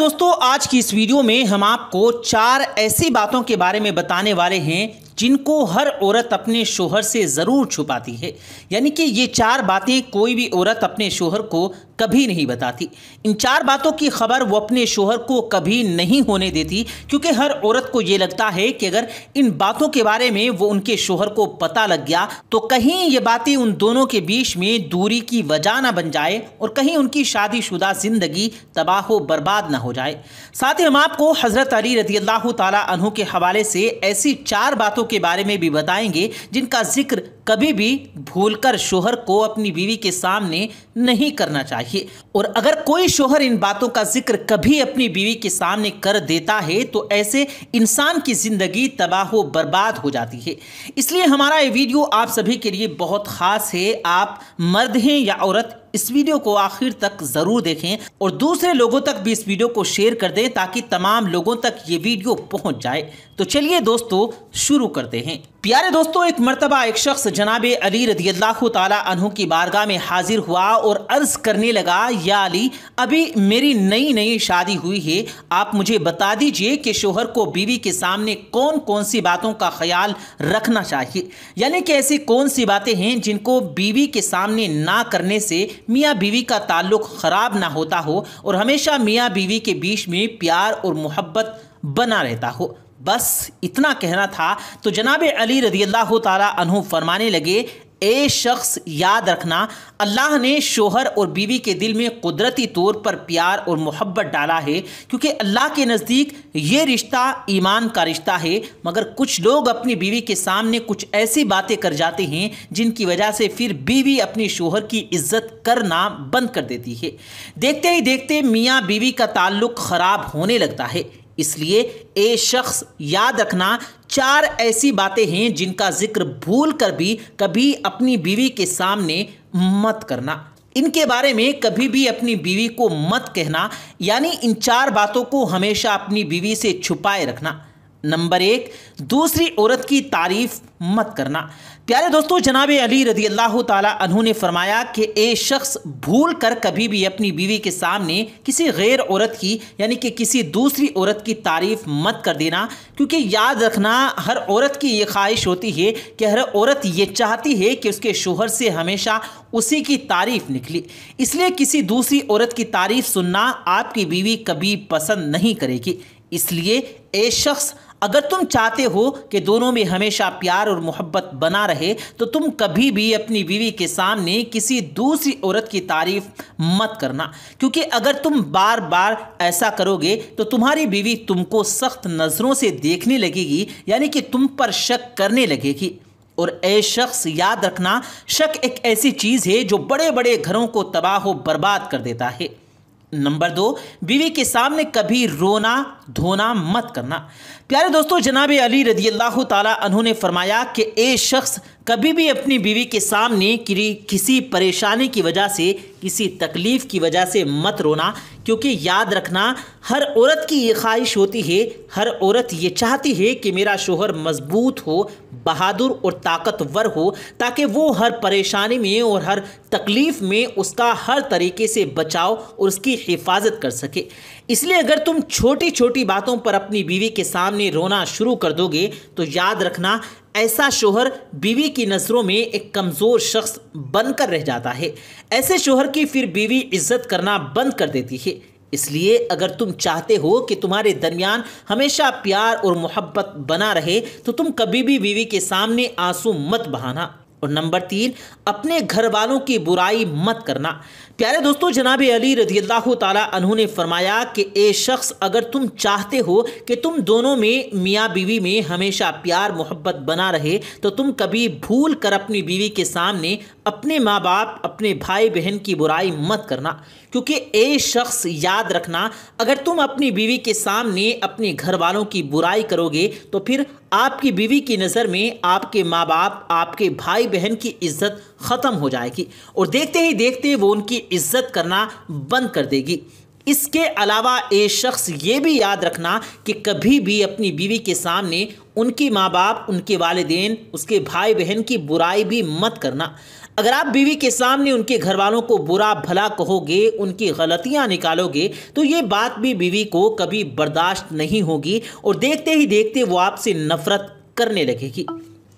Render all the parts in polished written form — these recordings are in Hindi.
दोस्तों, आज की इस वीडियो में हम आपको 4 ऐसी बातों के बारे में बताने वाले हैं जिनको हर औरत अपने शोहर से ज़रूर छुपाती है। यानी कि ये 4 बातें कोई भी औरत अपने शोहर को कभी नहीं बताती। इन 4 बातों की खबर वो अपने शोहर को कभी नहीं होने देती, क्योंकि हर औरत को ये लगता है कि अगर इन बातों के बारे में वो उनके शोहर को पता लग गया तो कहीं ये बातें उन दोनों के बीच में दूरी की वजह ना बन जाए और कहीं उनकी शादीशुदा ज़िंदगी तबाह व बर्बाद ना हो जाए। साथ ही हम आपको हज़रत अली रज़ियल्लाहु ताला अन्हु के हवाले से ऐसी 4 बातों के बारे में भी बताएंगे जिनका जिक्र कभी भी भूलकर शोहर को अपनी बीवी के सामने नहीं करना चाहिए। और अगर कोई शोहर इन बातों का जिक्र कभी अपनी बीवी के सामने कर देता है तो ऐसे इंसान की जिंदगी तबाह व बर्बाद हो जाती है। इसलिए हमारा ये वीडियो आप सभी के लिए बहुत खास है। आप मर्द हैं या औरत, इस वीडियो को आखिर तक जरूर देखें और दूसरे लोगों तक भी इस वीडियो को शेयर कर दें ताकि तमाम लोगों तक ये वीडियो पहुंच जाए। तो चलिए दोस्तों, शुरू करते हैं। प्यारे दोस्तों, एक मर्तबा एक शख्स जनाबे अली रज़ियल्लाहु ताला अन्हु की बारगाह में हाजिर हुआ और अर्ज करने लगा, या अली, अभी मेरी नई नई शादी हुई है, आप मुझे बता दीजिए कि शोहर को बीवी के सामने कौन कौन सी बातों का ख्याल रखना चाहिए। यानी कि ऐसी कौन सी बातें हैं जिनको बीवी के सामने ना करने से मियाँ बीवी का ताल्लुक ख़राब ना होता हो और हमेशा मियाँ बीवी के बीच में प्यार और मोहब्बत बना रहता हो। बस इतना कहना था तो जनाबे अली रज़ियल्लाहु ताला अन्हु फरमाने लगे, ए शख्स, याद रखना, अल्लाह ने शोहर और बीवी के दिल में कुदरती तौर पर प्यार और मोहब्बत डाला है, क्योंकि अल्लाह के नज़दीक ये रिश्ता ईमान का रिश्ता है। मगर कुछ लोग अपनी बीवी के सामने कुछ ऐसी बातें कर जाते हैं जिनकी वजह से फिर बीवी अपनी शोहर की इज्जत करना बंद कर देती है। देखते ही देखते मियाँ बीवी का ताल्लुक ख़राब होने लगता है। इसलिए ए शख्स, याद रखना, 4 ऐसी बातें हैं जिनका जिक्र भूल कर भी कभी अपनी बीवी के सामने मत करना। इनके बारे में कभी भी अपनी बीवी को मत कहना, यानी इन 4 बातों को हमेशा अपनी बीवी से छुपाए रखना। नंबर 1, दूसरी औरत की तारीफ मत करना। प्यारे दोस्तों, जनाबे अली रज़ियल्लाहु ताला अन्हु ने फरमाया कि ए शख्स, भूल कर कभी भी अपनी बीवी के सामने किसी गैर औरत की यानी कि किसी दूसरी औरत की तारीफ मत कर देना, क्योंकि याद रखना, हर औरत की ये ख्वाहिश होती है कि हर औरत ये चाहती है कि उसके शोहर से हमेशा उसी की तारीफ निकले। इसलिए किसी दूसरी औरत की तारीफ सुनना आपकी बीवी कभी पसंद नहीं करेगी। इसलिए ए शख्स, अगर तुम चाहते हो कि दोनों में हमेशा प्यार और मोहब्बत बना रहे तो तुम कभी भी अपनी बीवी के सामने किसी दूसरी औरत की तारीफ मत करना, क्योंकि अगर तुम बार बार ऐसा करोगे तो तुम्हारी बीवी तुमको सख्त नज़रों से देखने लगेगी, यानी कि तुम पर शक करने लगेगी। और ए शख्स, याद रखना, शक एक ऐसी चीज़ है जो बड़े बड़े घरों को तबाह व बर्बाद कर देता है। नंबर 2, बीवी के सामने कभी रोना धोना मत करना। प्यारे दोस्तों, जनाबे अली रज़ियल्लाहु ताला अन्हु ने फरमाया कि ए शख्स, कभी भी अपनी बीवी के सामने किसी परेशानी की वजह से, किसी तकलीफ़ की वजह से मत रोना, क्योंकि याद रखना, हर औरत की ये ख्वाहिश होती है, हर औरत ये चाहती है कि मेरा शोहर मजबूत हो, बहादुर और ताकतवर हो, ताकि वो हर परेशानी में और हर तकलीफ़ में उसका हर तरीके से बचाव और उसकी हिफाजत कर सके। इसलिए अगर तुम छोटी छोटी बातों पर अपनी बीवी के सामने रोना शुरू कर दोगे तो याद रखना, ऐसा शोहर बीवी की नज़रों में एक कमज़ोर शख्स बनकर रह जाता है। ऐसे शोहर की फिर बीवी इज्जत करना बंद कर देती है। इसलिए अगर तुम चाहते हो कि तुम्हारे दरमियान हमेशा प्यार और मोहब्बत बना रहे तो तुम कभी भी बीवी के सामने आंसू मत बहाना। और नंबर 3, अपने घर वालों की बुराई मत करना। प्यारे दोस्तों, जनाबे अली रज़ियल्लाहु ताला अन्हु ने फरमाया कि ए शख्स, अगर तुम चाहते हो कि तुम दोनों में, मियाँ बीवी में हमेशा प्यार मोहब्बत बना रहे तो तुम कभी भूल कर अपनी बीवी के सामने अपने माँ बाप, अपने भाई बहन की बुराई मत करना, क्योंकि ए शख्स, याद रखना, अगर तुम अपनी बीवी के सामने अपने घर वालों की बुराई करोगे तो फिर आपकी बीवी की नज़र में आपके माँ बाप, आपके भाई बहन की इज्जत ख़त्म हो जाएगी और देखते ही देखते वो उनकी इज्जत करना बंद कर देगी। इसके अलावा ए शख्स, ये भी याद रखना कि कभी भी अपनी बीवी के सामने उनकी माँ बाप, उनके वालिदैन, उसके भाई बहन की बुराई भी मत करना। अगर आप बीवी के सामने उनके घर वालों को बुरा भला कहोगे, उनकी गलतियां निकालोगे, तो ये बात भी बीवी को कभी बर्दाश्त नहीं होगी और देखते ही देखते वो आपसे नफरत करने लगेगी।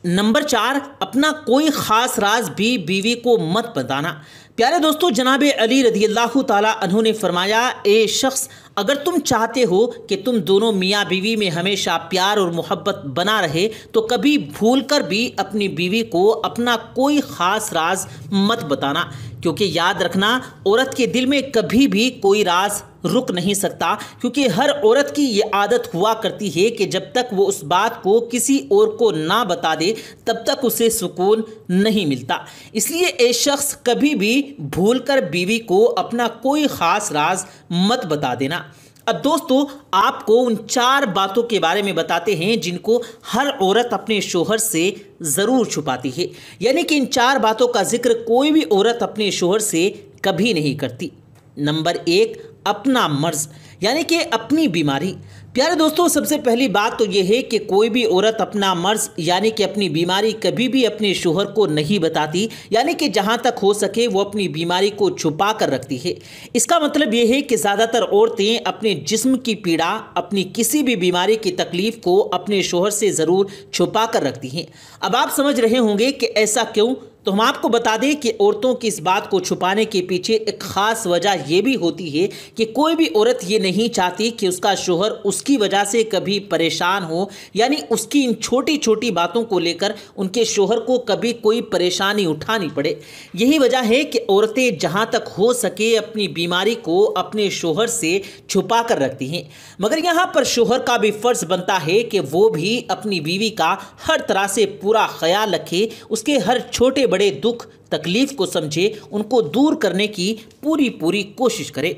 नंबर 4, अपना कोई खास राज भी बीवी को मत बताना। प्यारे दोस्तों, जनाब अली रज़ियल्लाहु ताला अन्हु ने फरमाया, ए शख्स, अगर तुम चाहते हो कि तुम दोनों मियाँ बीवी में हमेशा प्यार और मोहब्बत बना रहे तो कभी भूलकर भी अपनी बीवी को अपना कोई ख़ास राज मत बताना, क्योंकि याद रखना, औरत के दिल में कभी भी कोई राज रुक नहीं सकता, क्योंकि हर औरत की ये आदत हुआ करती है कि जब तक वो उस बात को किसी और को ना बता दे तब तक उसे सुकून नहीं मिलता। इसलिए ए शख्स, कभी भी भूलकर बीवी को अपना कोई ख़ास राज मत बता देना। अब दोस्तों, आपको उन 4 बातों के बारे में बताते हैं जिनको हर औरत अपने शोहर से ज़रूर छुपाती है, यानी कि इन 4 बातों का जिक्र कोई भी औरत अपने शोहर से कभी नहीं करती। नंबर 1, अपना मर्ज, यानी कि अपनी बीमारी। प्यारे दोस्तों, सबसे पहली बात तो यह है कि कोई भी औरत अपना मर्ज यानी कि अपनी बीमारी कभी भी अपने शोहर को नहीं बताती, यानी कि जहां तक हो सके वो अपनी बीमारी को छुपा कर रखती है। इसका मतलब यह है कि ज़्यादातर औरतें अपने जिस्म की पीड़ा, अपनी किसी भी बीमारी की तकलीफ़ को अपने शोहर से ज़रूर छुपा कर रखती हैं। अब आप समझ रहे होंगे कि ऐसा क्यों, तो हम आपको बता दें कि औरतों की इस बात को छुपाने के पीछे एक ख़ास वजह यह भी होती है कि कोई भी औरत ये नहीं चाहती कि उसका शोहर उसकी वजह से कभी परेशान हो, यानी उसकी इन छोटी छोटी बातों को लेकर उनके शोहर को कभी कोई परेशानी उठानी पड़े। यही वजह है कि औरतें जहां तक हो सके अपनी बीमारी को अपने शोहर से छुपा कर रखती हैं, मगर यहाँ पर शोहर का भी फ़र्ज़ बनता है कि वो भी अपनी बीवी का हर तरह से पूरा ख्याल रखे, उसके हर छोटे बड़े दुख तकलीफ को समझे, उनको दूर करने की पूरी कोशिश करे।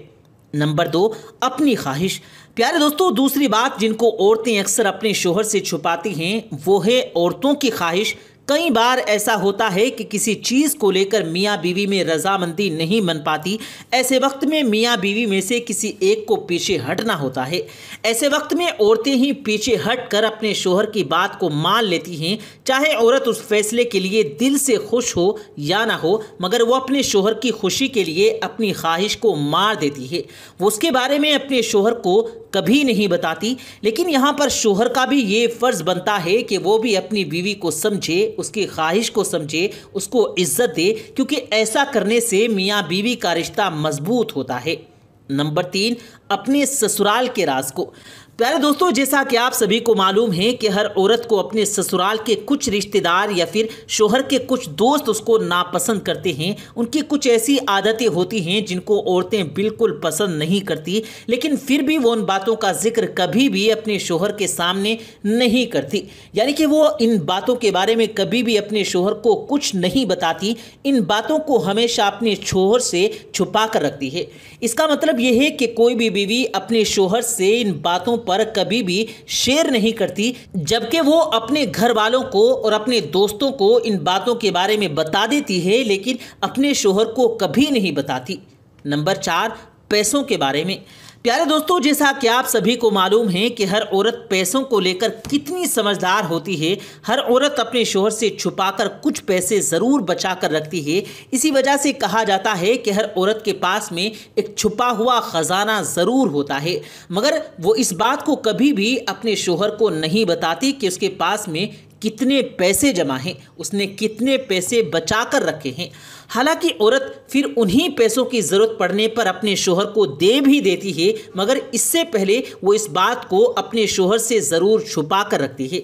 नंबर 2, अपनी ख्वाहिश। प्यारे दोस्तों, दूसरी बात जिनको औरतें अक्सर अपने शोहर से छुपाती हैं वो है औरतों की ख्वाहिश। कई बार ऐसा होता है कि किसी चीज़ को लेकर मियाँ बीवी में रजामंदी नहीं बन पाती। ऐसे वक्त में मियाँ बीवी में से किसी एक को पीछे हटना होता है। ऐसे वक्त में औरतें ही पीछे हटकर अपने शोहर की बात को मान लेती हैं, चाहे औरत उस फैसले के लिए दिल से खुश हो या ना हो, मगर वो अपने शोहर की खुशी के लिए अपनी ख्वाहिश को मार देती है। वो उसके बारे में अपने शोहर को कभी नहीं बताती, लेकिन यहाँ पर शोहर का भी ये फ़र्ज़ बनता है कि वो भी अपनी बीवी को समझे, उसकी ख्वाहिश को समझे, उसको इज्जत दे, क्योंकि ऐसा करने से मियाँ बीवी का रिश्ता मजबूत होता है। नंबर 3, अपने ससुराल के राज को। प्यारे दोस्तों, जैसा कि आप सभी को मालूम है कि हर औरत को अपने ससुराल के कुछ रिश्तेदार या फिर शोहर के कुछ दोस्त उसको नापसंद करते हैं। उनकी कुछ ऐसी आदतें होती हैं जिनको औरतें बिल्कुल पसंद नहीं करती, लेकिन फिर भी वो उन बातों का जिक्र कभी भी अपने शोहर के सामने नहीं करती, यानी कि वो इन बातों के बारे में कभी भी अपने शोहर को कुछ नहीं बताती। इन बातों को हमेशा अपने शोहर से छुपा कर रखती है। इसका मतलब यह है कि कोई भी बीवी अपने शोहर से इन बातों पर कभी भी शेयर नहीं करती, जबकि वो अपने घर वालों को और अपने दोस्तों को इन बातों के बारे में बता देती है, लेकिन अपने शोहर को कभी नहीं बताती। नंबर 4, पैसों के बारे में। प्यारे दोस्तों, जैसा कि आप सभी को मालूम है कि हर औरत पैसों को लेकर कितनी समझदार होती है। हर औरत अपने शोहर से छुपाकर कुछ पैसे ज़रूर बचा कर रखती है। इसी वजह से कहा जाता है कि हर औरत के पास में एक छुपा हुआ ख़जाना ज़रूर होता है, मगर वो इस बात को कभी भी अपने शोहर को नहीं बताती कि उसके पास में कितने पैसे जमा हैं, उसने कितने पैसे बचा कर रखे हैं। हालांकि औरत फिर उन्हीं पैसों की ज़रूरत पड़ने पर अपने शोहर को दे भी देती है, मगर इससे पहले वो इस बात को अपने शोहर से ज़रूर छुपा कर रखती है।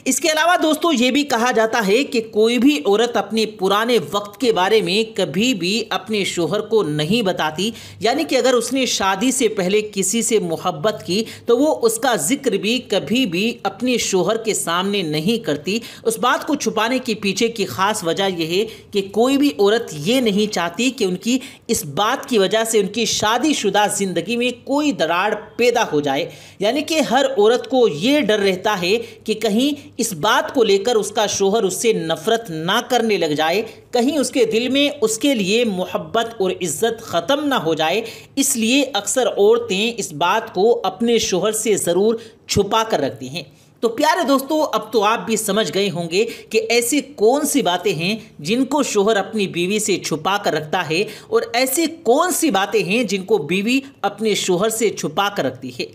इसके अलावा दोस्तों, ये भी कहा जाता है कि कोई भी औरत अपने पुराने वक्त के बारे में कभी भी अपने शोहर को नहीं बताती, यानी कि अगर उसने शादी से पहले किसी से मोहब्बत की तो वो उसका जिक्र भी कभी भी अपने शोहर के सामने नहीं करती। उस बात को छुपाने के पीछे की ख़ास वजह यह है कि कोई भी औरत ये नहीं चाहती कि उनकी इस बात की वजह से उनकी शादीशुदा ज़िंदगी में कोई दरार पैदा हो जाए, यानी कि हर औरत को ये डर रहता है कि कहीं इस बात को लेकर उसका शोहर उससे नफ़रत ना करने लग जाए, कहीं उसके दिल में उसके लिए मोहब्बत और इज़्ज़त ख़त्म ना हो जाए। इसलिए अक्सर औरतें इस बात को अपने शोहर से ज़रूर छुपा कर रखती हैं। तो प्यारे दोस्तों, अब तो आप भी समझ गए होंगे कि ऐसी कौन सी बातें हैं जिनको शोहर अपनी बीवी से छुपा कर रखता है और ऐसी कौन सी बातें हैं जिनको बीवी अपने शोहर से छुपा कर रखती है।